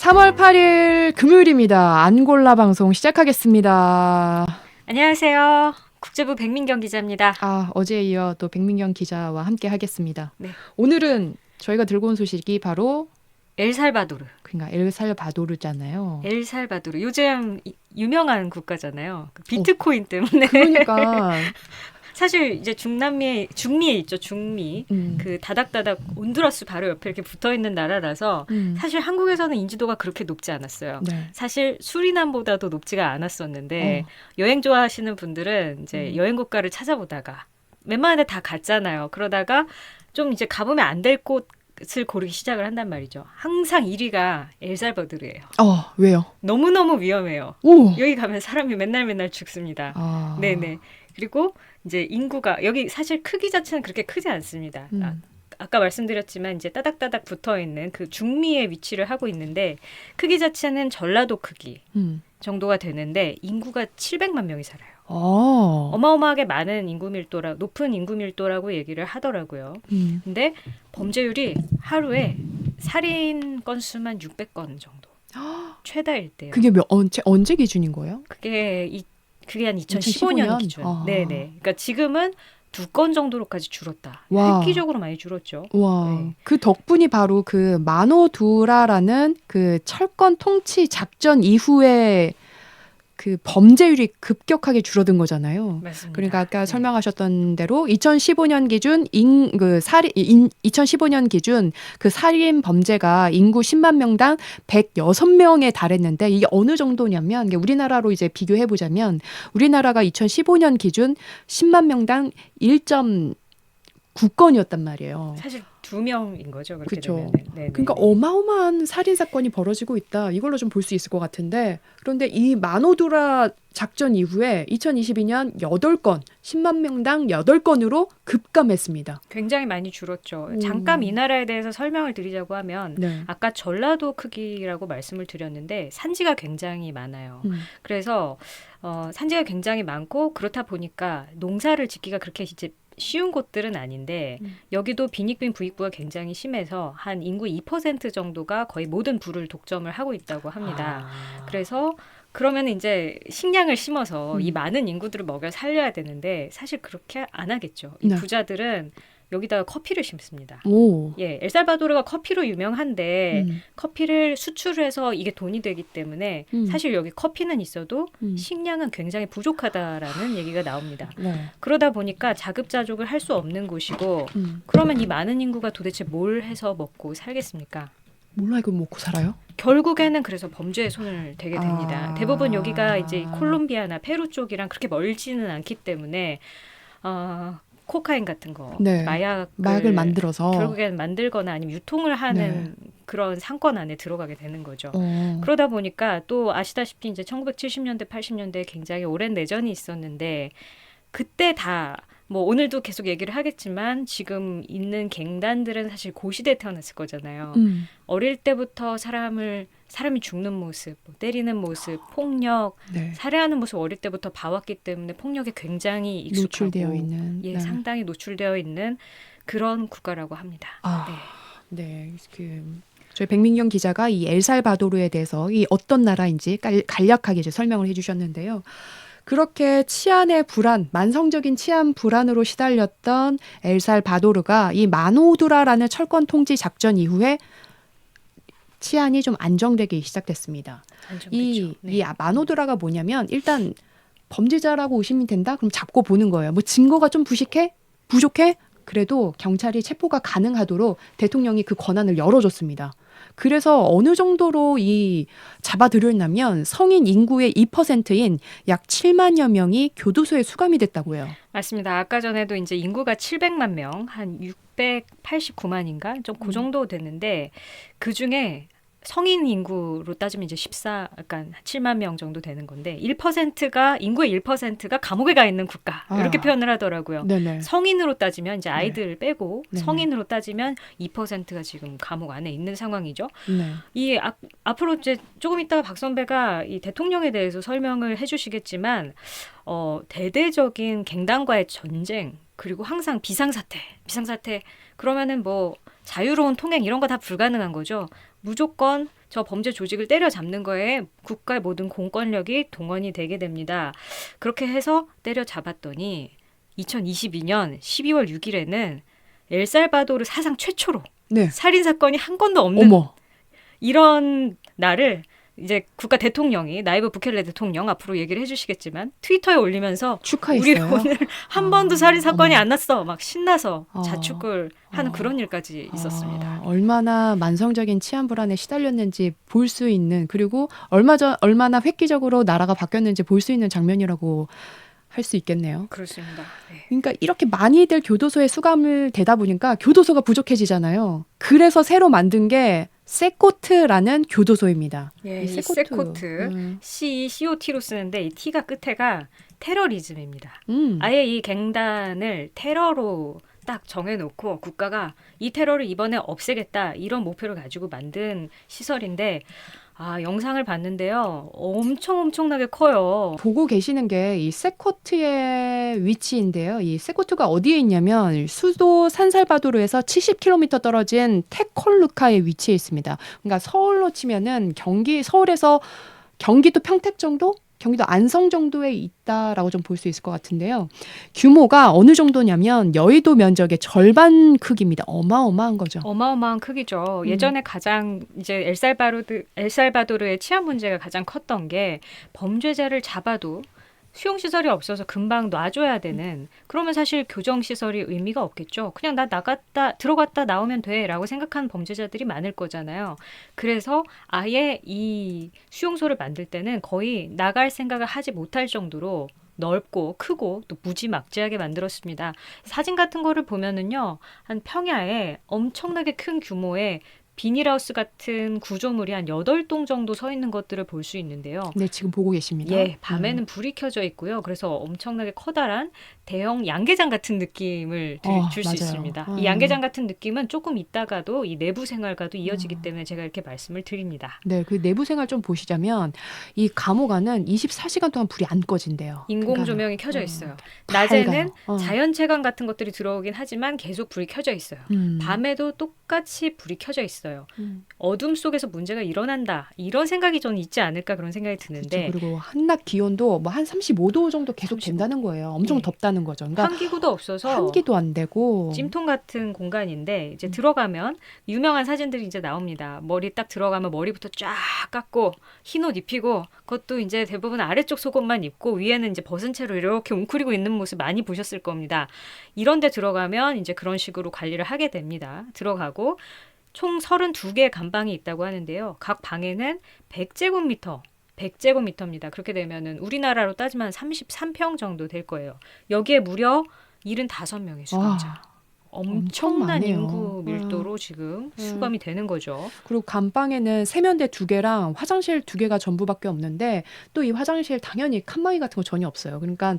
3월 8일 금요일입니다. 안골라 방송 시작하겠습니다. 안녕하세요. 국제부 백민경 기자입니다. 어제에 이어 또 백민경 기자와 함께 하겠습니다. 네. 오늘은 저희가 들고 온 소식이 바로 엘살바도르. 그러니까 엘살바도르잖아요. 엘살바도르. 요즘 유명한 국가잖아요. 그 비트코인 때문에. 그러니까 사실 이제 중미에 있죠. 중미. 그 다닥다닥 온두라스 바로 옆에 이렇게 붙어 있는 나라라서 사실 한국에서는 인지도가 그렇게 높지 않았어요. 네. 사실 수리남보다도 높지가 않았었는데 여행 좋아하시는 분들은 이제 여행 국가를 찾아보다가 웬만한 데 다 갔잖아요. 그러다가 좀 이제 가보면 안 될 곳을 고르기 시작을 한단 말이죠. 항상 1위가 엘살바도르예요. 왜요? 너무너무 위험해요. 오. 여기 가면 사람이 맨날 죽습니다. 네네. 그리고 이제 인구가 여기 사실 크기 자체는 그렇게 크지 않습니다. 아까 말씀드렸지만 이제 따닥따닥 붙어 있는 그 중미에 위치를 하고 있는데 크기 자체는 전라도 크기 정도가 되는데 인구가 700만 명이 살아요. 어마어마하게 많은 높은 인구 밀도라고 얘기를 하더라고요. 근데 범죄율이 하루에 살인 건수만 600건 정도. 최다일 때요. 그게 언제 기준인 거예요? 그게 한 2015년 기준. 네네. 그러니까 지금은 2건 정도로까지 줄었다. 획기적으로 많이 줄었죠. 와, 네. 그 덕분이 바로 그 마노두라라는 그 철권 통치 작전 이후에 그 범죄율이 급격하게 줄어든 거잖아요. 맞습니다. 그러니까 아까 설명하셨던 대로 2015년 기준 2015년 기준 그 살인 범죄가 인구 10만 명당 106명에 달했는데 이게 어느 정도냐면 우리나라로 이제 비교해 보자면 우리나라가 2015년 기준 10만 명당 1.9건이었단 말이에요. 사실 2명인 거죠. 그렇게 그렇죠. 되면은. 그러니까 어마어마한 살인 사건이 벌어지고 있다. 이걸로 좀 볼 수 있을 것 같은데 그런데 이 마노두라 작전 이후에 2022년 8건, 10만 명당 8건으로 급감했습니다. 굉장히 많이 줄었죠. 잠깐 이 나라에 대해서 설명을 드리자고 하면 아까 전라도 크기라고 말씀을 드렸는데 산지가 굉장히 많아요. 그래서 산지가 굉장히 많고 그렇다 보니까 농사를 짓기가 그렇게 이제 쉬운 곳들은 아닌데 여기도 빈익빈 부익부가 굉장히 심해서 한 인구 2% 정도가 거의 모든 부를 독점을 하고 있다고 합니다. 그래서 그러면 이제 식량을 심어서 이 많은 인구들을 먹여 살려야 되는데 사실 그렇게 안 하겠죠. 이 부자들은 여기다가 커피를 심습니다. 예, 엘살바도르가 커피로 유명한데 커피를 수출해서 이게 돈이 되기 때문에 사실 여기 커피는 있어도 식량은 굉장히 부족하다라는 얘기가 나옵니다. 그러다 보니까 자급자족을 할 수 없는 곳이고 그러면 이 많은 인구가 도대체 뭘 해서 먹고 살겠습니까? 몰라 이거 먹고 살아요? 결국에는 그래서 범죄에 손을 대게 됩니다. 대부분 여기가 이제 콜롬비아나 페루 쪽이랑 그렇게 멀지는 않기 때문에 코카인 같은 거, 마약을 만들어서 결국에는 만들거나 아니면 유통을 하는 그런 상권 안에 들어가게 되는 거죠. 그러다 보니까 또 아시다시피 이제 1970년대, 80년대에 굉장히 오랜 내전이 있었는데 그때 다 뭐 오늘도 계속 얘기를 하겠지만 지금 있는 갱단들은 사실 고시대에 태어났을 거잖아요. 어릴 때부터 사람이 죽는 모습, 때리는 모습, 폭력, 살해하는 모습 어릴 때부터 봐왔기 때문에 폭력에 굉장히 익숙하고 노출되어 있는, 상당히 노출되어 있는 그런 국가라고 합니다. 저희 백민경 기자가 이 엘살바도르에 대해서 이 어떤 나라인지 간략하게 이제 설명을 해주셨는데요. 그렇게 치안의 불안, 만성적인 치안 불안으로 시달렸던 엘살바도르가 이 마노두라라는 철권 통치 작전 이후에 치안이 좀 안정되기 시작됐습니다. 이 마노두라가 뭐냐면 일단 범죄자라고 의심이 된다? 그럼 잡고 보는 거예요. 뭐 증거가 좀 부족해? 그래도 경찰이 체포가 가능하도록 대통령이 그 권한을 열어줬습니다. 그래서 어느 정도로 잡아들였냐면 성인 인구의 2%인 약 7만여 명이 교도소에 수감이 됐다고 해요. 맞습니다. 아까 전에도 이제 인구가 700만 명, 한 689만인가? 좀 그 정도 됐는데 그 중에 성인 인구로 따지면 이제 7만 명 정도 되는 건데 인구의 1%가 감옥에 가 있는 국가 이렇게 표현을 하더라고요. 성인으로 따지면 이제 아이들 빼고 성인으로 따지면 2%가 지금 감옥 안에 있는 상황이죠. 앞으로 이제 조금 이따가 박 선배가 이 대통령에 대해서 설명을 해주시겠지만 대대적인 갱단과의 전쟁 그리고 항상 비상사태 그러면은 뭐 자유로운 통행 이런 거 다 불가능한 거죠. 무조건 저 범죄 조직을 때려잡는 거에 국가의 모든 공권력이 동원이 되게 됩니다. 그렇게 해서 때려잡았더니 2022년 12월 6일에는 엘살바도르 사상 최초로 네. 살인 사건이 한 건도 없는 어머. 이런 날을 이제 국가 대통령이 나이브 부켈레 대통령 앞으로 얘기를 해주시겠지만 트위터에 올리면서 축하했어요. 우리 오늘 한 번도 살인 사건이 어머. 안 났어 막 신나서 자축을 하는 그런 일까지 있었습니다. 얼마나 만성적인 치안 불안에 시달렸는지 볼 수 있는, 그리고 얼마나 획기적으로 나라가 바뀌었는지 볼 수 있는 장면이라고 할 수 있겠네요. 그렇습니다. 네. 그러니까 이렇게 많이들 교도소에 수감을 되다 보니까 교도소가 부족해지잖아요. 그래서 새로 만든 게 세코트라는 교도소입니다. 예, 이 이 세코트 COT로 쓰는데 이 T가 끝에가 테러리즘입니다. 아예 이 갱단을 테러로 딱 정해놓고 국가가 이 테러를 이번에 없애겠다 이런 목표를 가지고 만든 시설인데 영상을 봤는데요. 엄청나게 커요. 보고 계시는 게 이 세코트의 위치인데요. 이 세코트가 어디에 있냐면 수도 산살바도르에서 70km 떨어진 테콜루카에 위치해 있습니다. 그러니까 서울로 치면은 서울에서 경기도 평택 정도? 경기도 안성 정도에 있다라고 좀 볼 수 있을 것 같은데요. 규모가 어느 정도냐면 여의도 면적의 절반 크기입니다. 어마어마한 거죠. 어마어마한 크기죠. 예전에 가장 이제 엘살바도르의 치안 문제가 가장 컸던 게 범죄자를 잡아도 수용시설이 없어서 금방 놔줘야 되는, 그러면 사실 교정시설이 의미가 없겠죠. 그냥 나 들어갔다 나오면 돼 라고 생각하는 범죄자들이 많을 거잖아요. 그래서 아예 이 수용소를 만들 때는 거의 나갈 생각을 하지 못할 정도로 넓고 크고 또 무지막지하게 만들었습니다. 사진 같은 거를 보면은요, 한 평야에 엄청나게 큰 규모의 비닐하우스 같은 구조물이 한 8동 정도 서 있는 것들을 볼 수 있는데요. 네, 지금 보고 계십니다. 예, 밤에는 불이 켜져 있고요. 그래서 엄청나게 커다란 대형 양계장 같은 느낌을 줄 수 있습니다. 이 양계장 같은 느낌은 조금 있다가도 이 내부 생활과도 이어지기 때문에 제가 이렇게 말씀을 드립니다. 네, 그 내부 생활 좀 보시자면 이 감옥 안은 24시간 동안 불이 안 꺼진대요. 인공 조명이 켜져 있어요. 낮에는 자연채광 같은 것들이 들어오긴 하지만 계속 불이 켜져 있어요. 밤에도 똑같이 불이 켜져 있어요. 어둠 속에서 문제가 일어난다. 이런 생각이 저는 있지 않을까 그런 생각이 드는데. 그렇죠. 그리고 한낮 기온도 뭐 한 35도 정도 계속 된다는 거예요. 엄청 덥다는 거죠. 그러니까 환기구도 없어서 환기도 안 되고 찜통 같은 공간인데 이제 들어가면 유명한 사진들이 이제 나옵니다. 머리 딱 들어가면 머리부터 쫙 깎고 흰 옷 입히고, 그것도 이제 대부분 아래쪽 속옷만 입고 위에는 이제 벗은 채로 이렇게 웅크리고 있는 모습 많이 보셨을 겁니다. 이런 데 들어가면 이제 그런 식으로 관리를 하게 됩니다. 들어가고 총 32개의 감방이 있다고 하는데요. 각 방에는 100제곱미터입니다. 그렇게 되면은 우리나라로 따지면 33평 정도 될 거예요. 여기에 무려 75명의 수감자. 엄청난 인구 밀도로 지금 수감이 되는 거죠. 그리고 감방에는 세면대 2개랑 화장실 2개가 전부밖에 없는데, 또 이 화장실 당연히 칸막이 같은 거 전혀 없어요. 그러니까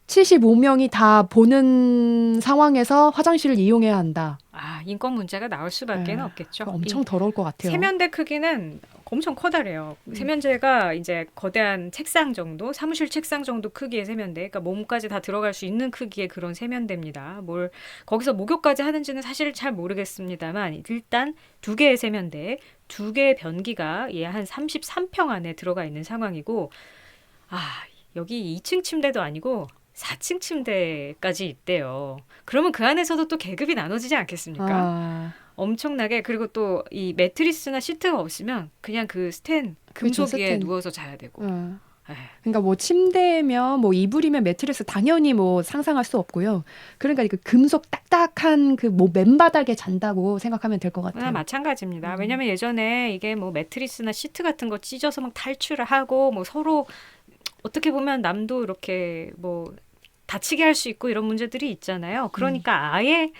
75명이 다 보는 상황에서 화장실을 이용해야 한다. 인권 문제가 나올 수밖에 없겠죠. 엄청 더러울 것 같아요. 세면대 크기는 엄청 커다래요. 세면대가 이제 거대한 책상 정도, 사무실 책상 정도 크기의 세면대, 그러니까 몸까지 다 들어갈 수 있는 크기의 그런 세면대입니다. 뭘 거기서 목욕까지 하는지는 사실 잘 모르겠습니다만, 일단 2개의 세면대, 2개의 변기가 한 33평 안에 들어가 있는 상황이고, 여기 2층 침대도 아니고 4층 침대까지 있대요. 그러면 그 안에서도 또 계급이 나눠지지 않겠습니까? 엄청나게. 그리고 또 이 매트리스나 시트가 없으면 그냥 그 금속 위에 누워서 자야 되고. 그러니까 뭐 침대면 뭐 이불이면 매트리스 당연히 뭐 상상할 수 없고요. 그러니까 그 금속 딱딱한 그 뭐 맨바닥에 잔다고 생각하면 될 것 같아요. 마찬가지입니다. 왜냐면 예전에 이게 뭐 매트리스나 시트 같은 거 찢어서 막 탈출을 하고 뭐 서로 어떻게 보면 남도 이렇게 뭐 다치게 할 수 있고 이런 문제들이 있잖아요. 그러니까 아예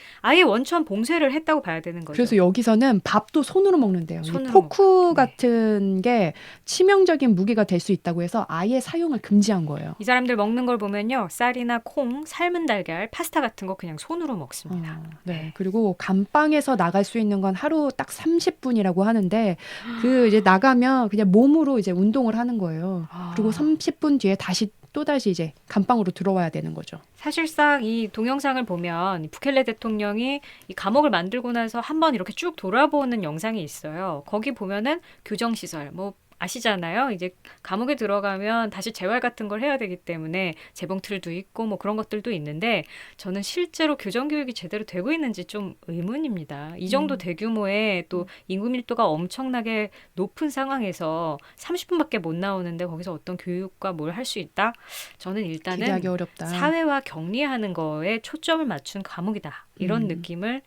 원천 봉쇄를 했다고 봐야 되는 거죠. 그래서 여기서는 밥도 손으로 먹는데요. 포크 같은 게 치명적인 무기가 될 수 있다고 해서 아예 사용을 금지한 거예요. 이 사람들 먹는 걸 보면요. 쌀이나 콩, 삶은 달걀, 파스타 같은 거 그냥 손으로 먹습니다. 네. 그리고 감방에서 나갈 수 있는 건 하루 딱 30분이라고 하는데, 그 이제 나가면 그냥 몸으로 이제 운동을 하는 거예요. 그리고 30분 뒤에 다시 또다시 이제 감방으로 들어와야 되는 거죠. 사실상 이 동영상을 보면 부켈레 대통령이 이 감옥을 만들고 나서 한번 이렇게 쭉 돌아보는 영상이 있어요. 거기 보면은 교정시설, 뭐 아시잖아요. 이제 감옥에 들어가면 다시 재활 같은 걸 해야 되기 때문에 재봉틀도 있고 뭐 그런 것들도 있는데 저는 실제로 교정교육이 제대로 되고 있는지 좀 의문입니다. 이 정도 대규모의 또 인구 밀도가 엄청나게 높은 상황에서 30분밖에 못 나오는데 거기서 어떤 교육과 뭘 할 수 있다? 저는 일단은 기대하기 어렵다. 사회와 격리하는 거에 초점을 맞춘 감옥이다. 이런 느낌을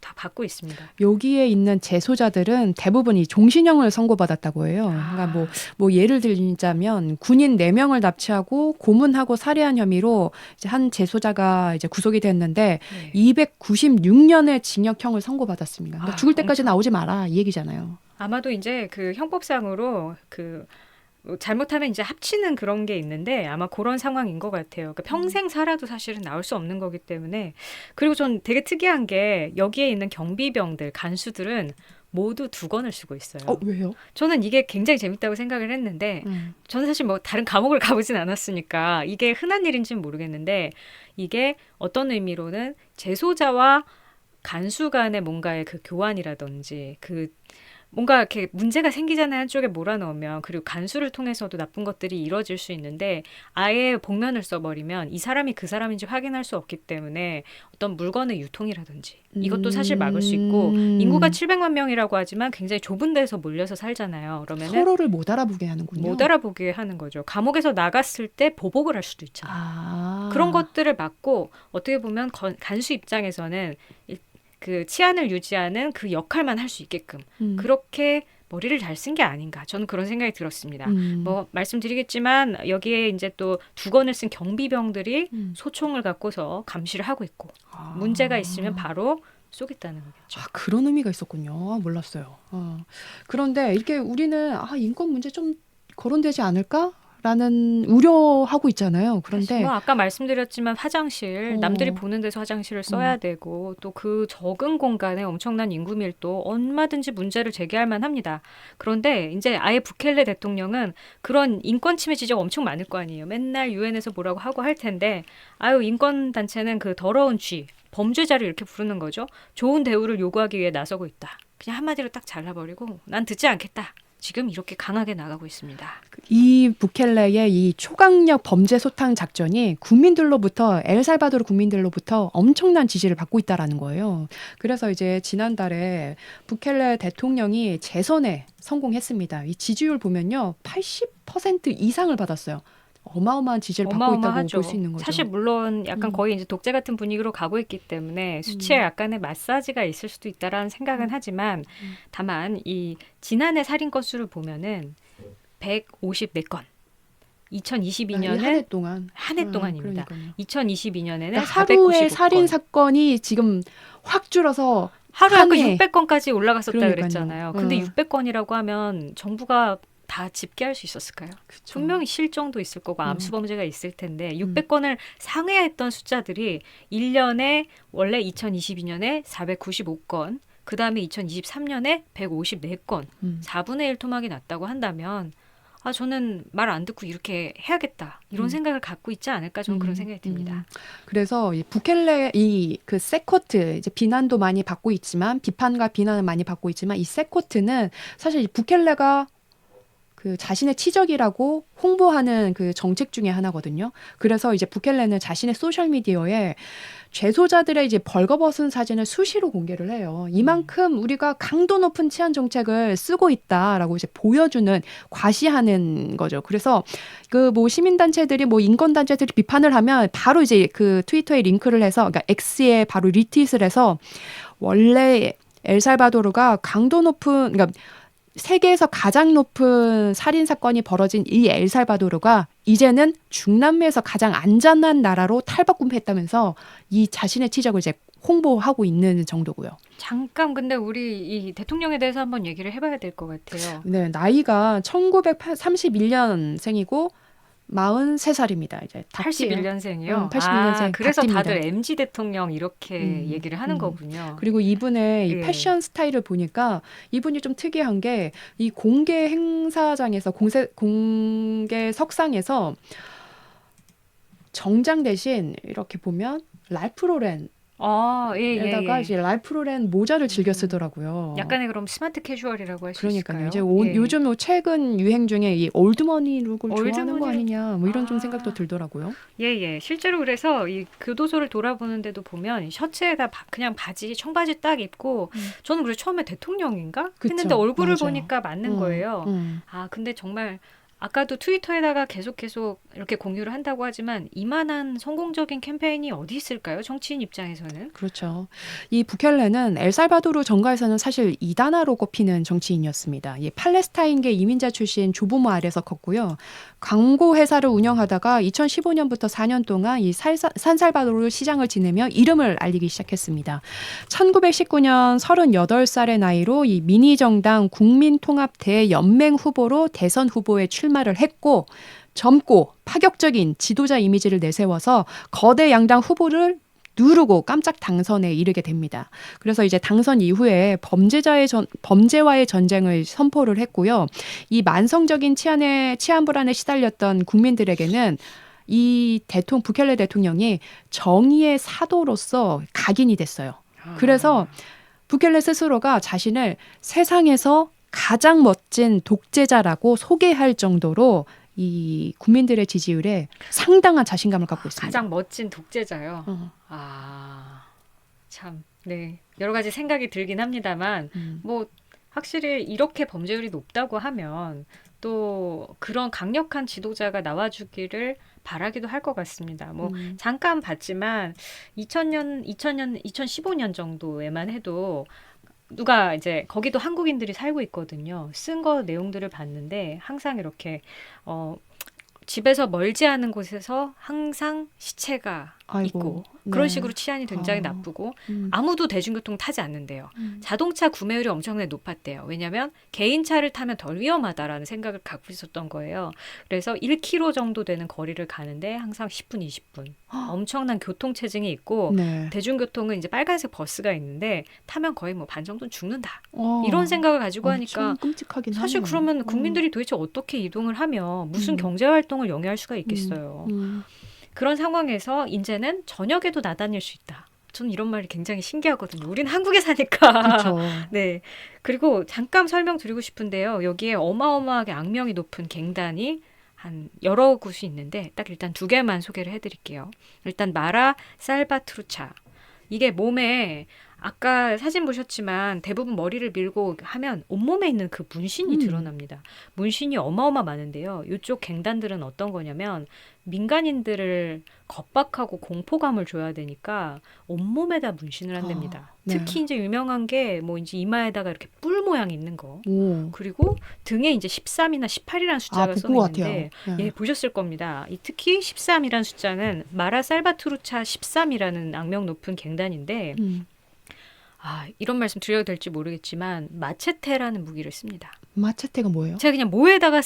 다 받고 있습니다. 여기에 있는 재소자들은 대부분 이 종신형을 선고받았다고 해요. 그러니까 뭐 예를 들자면 군인 4명을 납치하고 고문하고 살해한 혐의로 이제 한 재소자가 이제 구속이 됐는데 296년의 징역형을 선고받았습니다. 그러니까 죽을 때까지 나오지 마라 이 얘기잖아요. 아마도 이제 그 형법상으로 잘못하면 이제 합치는 그런 게 있는데 아마 그런 상황인 것 같아요. 그러니까 평생 살아도 사실은 나올 수 없는 거기 때문에. 그리고 전 되게 특이한 게 여기에 있는 경비병들, 간수들은 모두 두건을 쓰고 있어요. 왜요? 저는 이게 굉장히 재밌다고 생각을 했는데 저는 사실 뭐 다른 감옥을 가보진 않았으니까 이게 흔한 일인지는 모르겠는데 이게 어떤 의미로는 재소자와 간수 간의 뭔가의 그 교환이라든지 뭔가 이렇게 문제가 생기잖아요. 한쪽에 몰아넣으면. 그리고 간수를 통해서도 나쁜 것들이 이루어질 수 있는데 아예 복면을 써버리면 이 사람이 그 사람인지 확인할 수 없기 때문에 어떤 물건의 유통이라든지 이것도 사실 막을 수 있고 인구가 700만 명이라고 하지만 굉장히 좁은 데서 몰려서 살잖아요. 그러면은 서로를 못 알아보게 하는군요. 못 알아보게 하는 거죠. 감옥에서 나갔을 때 보복을 할 수도 있잖아요. 그런 것들을 막고 어떻게 보면 간수 입장에서는 그 치안을 유지하는 그 역할만 할 수 있게끔 그렇게 머리를 잘 쓴 게 아닌가 저는 그런 생각이 들었습니다. 뭐 말씀드리겠지만 여기에 이제 또 두건을 쓴 경비병들이 소총을 갖고서 감시를 하고 있고 문제가 있으면 바로 쏘겠다는 거겠죠. 그런 의미가 있었군요. 몰랐어요. 그런데 이렇게 우리는 인권 문제 좀 거론되지 않을까? 라는 우려하고 있잖아요. 그런데 뭐 아까 말씀드렸지만 화장실 남들이 보는 데서 화장실을 써야 되고 또 그 적은 공간에 엄청난 인구 밀도 얼마든지 문제를 제기할 만합니다. 그런데 이제 아예 부켈레 대통령은 그런 인권 침해 지적 엄청 많을 거 아니에요. 맨날 유엔에서 뭐라고 하고 할 텐데 인권 단체는 그 더러운 쥐 범죄자를 이렇게 부르는 거죠. 좋은 대우를 요구하기 위해 나서고 있다. 그냥 한마디로 딱 잘라버리고 난 듣지 않겠다. 지금 이렇게 강하게 나가고 있습니다. 이 부켈레의 이 초강력 범죄 소탕 작전이 엘살바도르 국민들로부터 엄청난 지지를 받고 있다라는 거예요. 그래서 이제 지난달에 부켈레 대통령이 재선에 성공했습니다. 이 지지율 보면요, 80% 이상을 받았어요. 어마어마한 지지를 받고 있다고 볼 수 있는 거죠. 사실 물론 약간 거의 이제 독재 같은 분위기로 가고 있기 때문에 수치에 약간의 마사지가 있을 수도 있다라는 생각은 하지만 다만 이 지난해 살인 건수를 보면은 154건. 2022년에 한 해 동안입니다. 2022년에는 그러니까 하루에 499건. 살인 사건이 지금 확 줄어서 하루에 아까 600건까지 올라갔었다 그랬잖아요. 근데 600건이라고 하면 정부가 다 집계할 수 있었을까요? 그쵸. 분명히 실종도 있을 거고 암수 범죄가 있을 텐데 600건을 상회했던 숫자들이 1년에 원래 2022년에 495건, 그 다음에 2023년에 154건, 4분의 1 토막이 났다고 한다면 저는 말 안 듣고 이렇게 해야겠다. 이런 생각을 갖고 있지 않을까 저는 그런 생각이 듭니다. 그래서 이 부켈레 그 세코트 이제 비난도 많이 받고 있지만 비판과 비난을 많이 받고 있지만 이 세코트는 사실 부켈레가 그 자신의 치적이라고 홍보하는 그 정책 중에 하나거든요. 그래서 이제 부켈레는 자신의 소셜 미디어에 죄소자들의 이제 벌거벗은 사진을 수시로 공개를 해요. 이만큼 우리가 강도 높은 치안 정책을 쓰고 있다라고 이제 보여주는 과시하는 거죠. 그래서 그 뭐 시민단체들이 뭐 인권단체들이 비판을 하면 바로 이제 그 트위터에 링크를 해서 그러니까 X에 바로 리트윗을 해서 원래 엘살바도르가 강도 높은 그러니까 세계에서 가장 높은 살인 사건이 벌어진 이 엘살바도르가 이제는 중남미에서 가장 안전한 나라로 탈바꿈했다면서 이 자신의 치적을 이제 홍보하고 있는 정도고요. 잠깐 근데 우리 이 대통령에 대해서 한번 얘기를 해봐야 될 것 같아요. 네, 나이가 1931년생이고 43살입니다. 이제 81년생이요? 81년생. 그래서 닭띠입니다. 다들 MZ 대통령 이렇게 얘기를 하는 거군요. 그리고 이분의 이 패션 스타일을 보니까 이분이 좀 특이한 게 이 공개 행사장에서 공개 석상에서 정장 대신 이렇게 보면 랄프 로렌 에다가 이제 랄프 로렌 모자를 즐겨 쓰더라고요. 약간의 그럼 스마트 캐주얼이라고 할 수 있을까요? 이제 요즘 최근 유행 중에 이 올드머니 룩을 좋아하는 거 아니냐 뭐 이런 좀 생각도 들더라고요. 실제로 그래서 이 교도소를 돌아보는데도 보면 셔츠에다 그냥 바지, 청바지 딱 입고 저는 그래서 처음에 대통령인가 했는데 얼굴을 보니까 맞는 거예요. 근데 정말 아까도 트위터에다가 계속 이렇게 공유를 한다고 하지만 이만한 성공적인 캠페인이 어디 있을까요? 정치인 입장에서는. 그렇죠. 이 부켈레는 엘살바도르 정가에서는 사실 이단아로 꼽히는 정치인이었습니다. 이 팔레스타인계 이민자 출신 조부모 아래서 컸고요. 광고 회사를 운영하다가 2015년부터 4년 동안 이 산살바도르 시장을 지내며 이름을 알리기 시작했습니다. 1919년 38살의 나이로 이 미니 정당 국민통합대연맹 후보로 대선 후보에 출마를 했고 젊고 파격적인 지도자 이미지를 내세워서 거대 양당 후보를 누르고 깜짝 당선에 이르게 됩니다. 그래서 이제 당선 이후에 범죄와의 전쟁을 선포를 했고요. 이 만성적인 치안 불안에 시달렸던 국민들에게는 이 부켈레 대통령이 정의의 사도로서 각인이 됐어요. 그래서 부켈레 스스로가 자신을 세상에서 가장 멋진 독재자라고 소개할 정도로 이 국민들의 지지율에 상당한 자신감을 갖고 있습니다. 가장 멋진 독재자요. 참, 네. 여러 가지 생각이 들긴 합니다만, 뭐 확실히 이렇게 범죄율이 높다고 하면 또 그런 강력한 지도자가 나와주기를 바라기도 할 것 같습니다. 뭐 잠깐 봤지만 2015년 정도에만 해도 누가 이제 거기도 한국인들이 살고 있거든요. 쓴 거 내용들을 봤는데 항상 이렇게 집에서 멀지 않은 곳에서 항상 시체가 있고 그런 식으로 치안이 굉장히 나쁘고 아무도 대중교통 타지 않는데요. 자동차 구매율이 엄청나게 높았대요. 왜냐하면 개인차를 타면 덜 위험하다라는 생각을 갖고 있었던 거예요. 그래서 1km 정도 되는 거리를 가는데 항상 10분, 20분. 엄청난 교통체증이 있고 대중교통은 이제 빨간색 버스가 있는데 타면 거의 뭐 반 정도는 죽는다. 이런 생각을 가지고 하니까 끔찍하긴 사실 하네요. 그러면 국민들이 도대체 어떻게 이동을 하며 무슨 경제활동을 영위할 수가 있겠어요. 그런 상황에서 이제는 저녁에도 나다닐 수 있다. 저는 이런 말이 굉장히 신기하거든요. 우린 한국에 사니까. 그렇죠. 네. 그리고 잠깐 설명드리고 싶은데요. 여기에 어마어마하게 악명이 높은 갱단이 한 여러 곳이 있는데 딱 일단 2개만 소개를 해드릴게요. 일단 마라 살바트루차. 이게 몸에 아까 사진 보셨지만 대부분 머리를 밀고 하면 온몸에 있는 그 문신이 드러납니다. 문신이 어마어마 많은데요. 이쪽 갱단들은 어떤 거냐면 민간인들을 겁박하고 공포감을 줘야 되니까 온몸에다 문신을 한답니다. 특히 이제 유명한 게 뭐 이제 이마에다가 이렇게 뿔 모양이 있는 거. 그리고 등에 이제 13이나 18이라는 숫자가 써 있는데 보셨을 겁니다. 특히 13이라는 숫자는 마라 살바트루차 13이라는 악명 높은 갱단인데 이런 말씀 드려도 될지 모르겠지만 마체테라는 무기를 씁니다. 마체테가 뭐예요? 제가 그냥 뭐에다가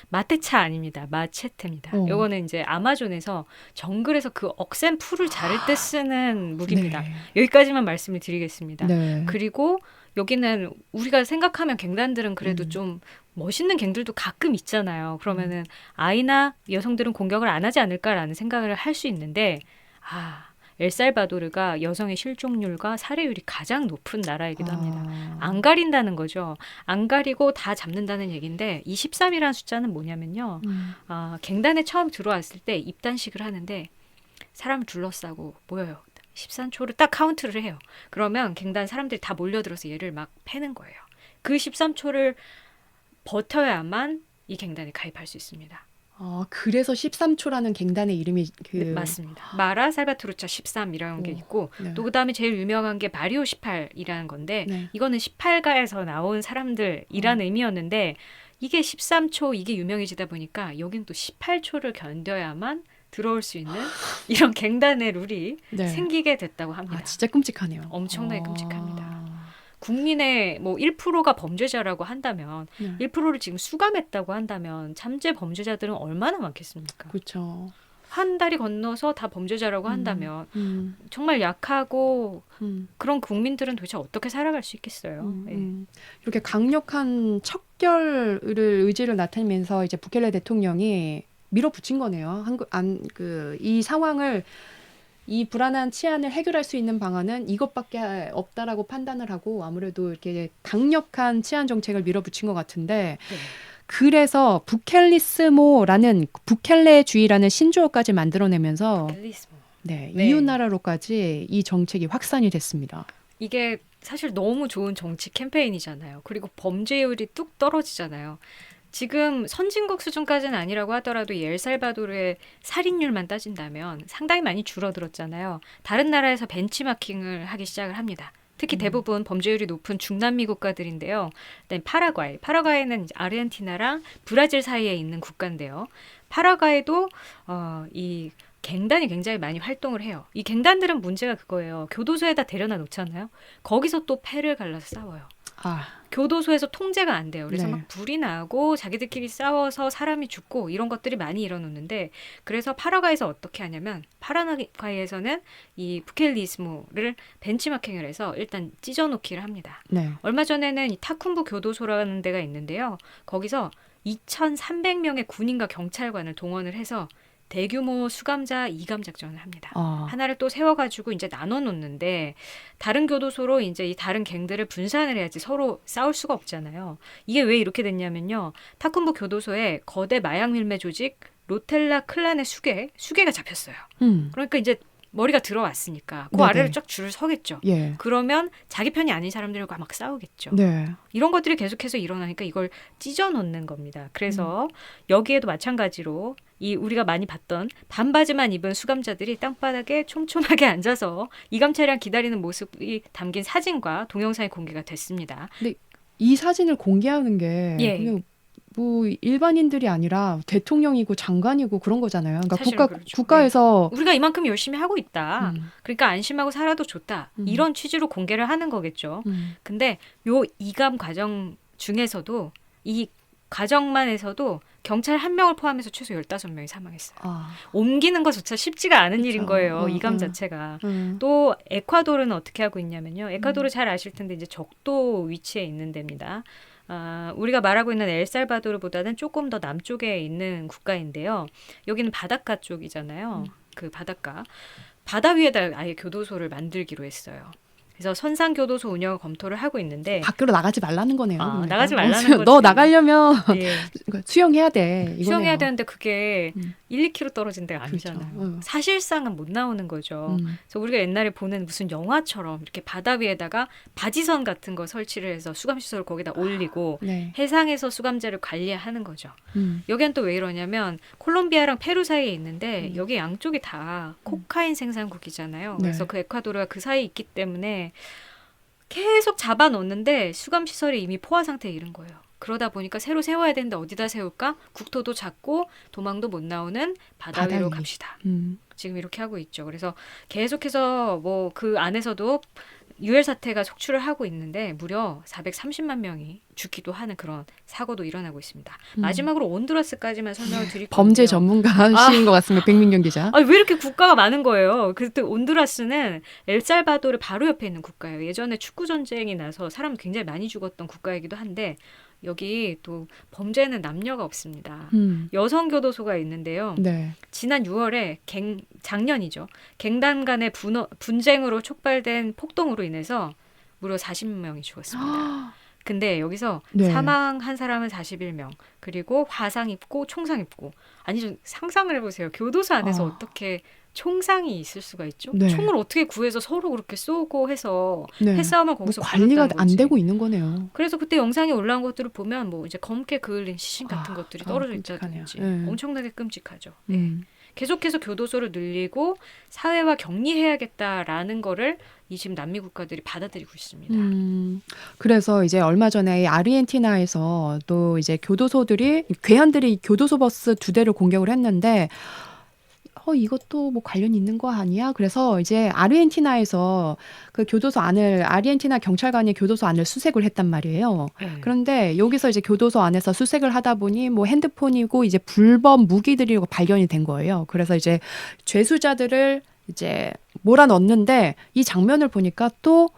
마테차 아닙니다. 마체테입니다. 요거는 이제 아마존에서 정글에서 그 억센 풀을 자를 때 쓰는 무기입니다. 여기까지만 말씀을 드리겠습니다. 그리고 여기는 우리가 생각하면 갱단들은 그래도 좀 멋있는 갱들도 가끔 있잖아요. 그러면은 아이나 여성들은 공격을 안 하지 않을까라는 생각을 할 수 있는데 엘살바도르가 여성의 실종률과 살해율이 가장 높은 나라이기도 합니다. 안 가린다는 거죠. 안 가리고 다 잡는다는 얘기인데 이 13이라는 숫자는 뭐냐면요. 갱단에 처음 들어왔을 때 입단식을 하는데 사람을 둘러싸고 모여요. 13초를 딱 카운트를 해요. 그러면 갱단 사람들이 다 몰려들어서 얘를 막 패는 거예요. 그 13초를 버텨야만 이 갱단에 가입할 수 있습니다. 그래서 13초라는 갱단의 이름이 네, 맞습니다. 마라 살바트루차 13이라는 게 있고 또 그다음에 제일 유명한 게 마리오 18이라는 건데 이거는 18가에서 나온 사람들이라는 의미였는데 이게 13초 이게 유명해지다 보니까 여긴 또 18초를 견뎌야만 들어올 수 있는 이런 갱단의 룰이 생기게 됐다고 합니다. 진짜 끔찍하네요. 엄청나게 끔찍합니다. 국민의 뭐 1%가 범죄자라고 한다면 1%를 지금 수감했다고 한다면 잠재 범죄자들은 얼마나 많겠습니까? 그렇죠. 한 달이 건너서 다 범죄자라고 한다면 정말 약하고 그런 국민들은 도대체 어떻게 살아갈 수 있겠어요? 이렇게 강력한 척결을 의지를 나타내면서 이제 부켈레 대통령이 밀어붙인 거네요. 이 상황을 이 불안한 치안을 해결할 수 있는 방안은 이것밖에 없다라고 판단을 하고 아무래도 이렇게 강력한 치안 정책을 밀어붙인 것 같은데 네. 그래서 부켈리스모라는 부켈레주의라는 신조어까지 만들어내면서 부켈리스모. 네, 네. 이웃 나라로까지 이 정책이 확산이 됐습니다. 이게 사실 너무 좋은 정치 캠페인이잖아요. 그리고 범죄율이 뚝 떨어지잖아요. 지금 선진국 수준까지는 아니라고 하더라도 이 엘살바도르의 살인율만 따진다면 상당히 많이 줄어들었잖아요. 다른 나라에서 벤치마킹을 하기 시작을 합니다. 특히 대부분 범죄율이 높은 중남미 국가들인데요. 그다음에 파라과이. 파라과이는 아르헨티나랑 브라질 사이에 있는 국가인데요. 파라과이도 이 갱단이 굉장히 많이 활동을 해요. 이 갱단들은 문제가 그거예요. 교도소에다 데려다 놓잖아요. 거기서 또 패를 갈라서 싸워요. 교도소에서 통제가 안 돼요. 그래서 네. 막 불이 나고 자기들끼리 싸워서 사람이 죽고 이런 것들이 많이 일어나는데 그래서 파라과이에서 어떻게 하냐면 파라과이에서는 이 부켈리스모를 벤치마킹을 해서 일단 찢어놓기를 합니다. 네. 얼마 전에는 이 타쿤부 교도소라는 데가 있는데요. 거기서 2,300명의 군인과 경찰관을 동원을 해서 대규모 수감자 이감 작전을 합니다. 하나를 또 세워가지고 이제 나눠 놓는데 다른 교도소로 이제 이 다른 갱들을 분산을 해야지 서로 싸울 수가 없잖아요. 이게 왜 이렇게 됐냐면요. 타쿤부 교도소에 거대 마약 밀매 조직 로텔라 클란의 수괴가 잡혔어요. 그러니까 이제 머리가 들어왔으니까 그 네네. 아래를 쫙 줄을 서겠죠. 예. 그러면 자기 편이 아닌 사람들과 막 싸우겠죠. 네. 이런 것들이 계속해서 일어나니까 이걸 찢어놓는 겁니다. 그래서 여기에도 마찬가지로 이 우리가 많이 봤던 반바지만 입은 수감자들이 땅바닥에 촘촘하게 앉아서 이감 차량 기다리는 모습이 담긴 사진과 동영상이 공개가 됐습니다. 근데 이 사진을 공개하는 게 예. 그냥 뭐 일반인들이 아니라 대통령이고 장관이고 그런 거잖아요. 그러니까 사실은 그렇죠. 국가에서 우리가 이만큼 열심히 하고 있다. 그러니까 안심하고 살아도 좋다. 이런 취지로 공개를 하는 거겠죠. 근데 요 이감 과정 중에서도 이 과정만에서도 경찰 1명을 포함해서 최소 15명이 사망했어요. 옮기는 것조차 쉽지가 않은 그쵸. 일인 거예요. 이감 자체가. 또 에콰도르는 어떻게 하고 있냐면요. 에콰도르 잘 아실 텐데 이제 적도 위치에 있는 데입니다. 우리가 말하고 있는 엘살바도르보다는 조금 더 남쪽에 있는 국가인데요. 여기는 바닷가 쪽이잖아요. 그 바닷가. 바다 위에다 아예 교도소를 만들기로 했어요. 그래서 선상교도소 운영을 검토를 하고 있는데 밖으로 나가지 말라는 거네요. 그러니까. 나가지 말라는 거죠. 너 나가려면 예. 수영해야 돼. 이거네요. 수영해야 되는데 그게 1, 2km 떨어진 데가 아니잖아요. 그렇죠. 사실상은 못 나오는 거죠. 그래서 우리가 옛날에 보는 무슨 영화처럼 이렇게 바다 위에다가 바지선 같은 거 설치를 해서 수감시설을 거기다 올리고 네. 해상에서 수감자를 관리하는 거죠. 여기는 또 왜 이러냐면 콜롬비아랑 페루 사이에 있는데 여기 양쪽이 다 코카인 생산국이잖아요. 그래서 네. 그 에콰도르가 그 사이에 있기 때문에 계속 잡아놓는데 수감시설이 이미 포화 상태에 이른 거예요. 그러다 보니까 새로 세워야 되는데 어디다 세울까? 국토도 작고 도망도 못 나오는 바다 위로 갑시다. 지금 이렇게 하고 있죠. 그래서 계속해서 뭐 그 안에서도 유혈 사태가 속출을 하고 있는데 무려 430만 명이 죽기도 하는 그런 사고도 일어나고 있습니다. 마지막으로 온두라스까지만 설명을 드릴 건데요. 범죄 전문가신 것 같습니다. 백민경 기자. 왜 이렇게 국가가 많은 거예요? 그때 온두라스는 엘살바도르 바로 옆에 있는 국가예요. 예전에 축구 전쟁이 나서 사람 굉장히 많이 죽었던 국가이기도 한데 여기 또 범죄는 남녀가 없습니다. 여성 교도소가 있는데요. 네. 지난 6월에 작년이죠. 갱단 간의 분쟁으로 촉발된 폭동으로 인해서 무려 40명이 죽었습니다. 근데 여기서 네. 사망한 사람은 41명. 그리고 화상 입고 총상 입고. 아니 좀 상상을 해보세요. 교도소 안에서 어떻게 총상이 있을 수가 있죠? 네. 총을 어떻게 구해서 서로 그렇게 쏘고 해서 네. 패싸움을 거기서 관리가 벌였다는 안 거지. 되고 있는 거네요. 그래서 그때 영상이 올라온 것들을 보면 뭐 이제 검게 그을린 시신 같은 것들이 떨어져 끔찍하네요. 있다든지 네. 엄청나게 끔찍하죠. 계속해서 교도소를 늘리고 사회와 격리해야겠다라는 거를 이 지금 남미 국가들이 받아들이고 있습니다. 그래서 이제 얼마 전에 아르헨티나에서 또 이제 괴한들이 교도소 버스 2대를 공격을 했는데 이것도 뭐 관련 있는 거 아니야? 그래서 이제 아르헨티나에서 그 교도소 안을 아르헨티나 경찰관이 교도소 안을 수색을 했단 말이에요. 그런데 여기서 이제 교도소 안에서 수색을 하다 보니 뭐 핸드폰이고 이제 불법 무기들이 발견이 된 거예요. 그래서 이제 죄수자들을 이제 몰아넣는데 이 장면을 보니까 또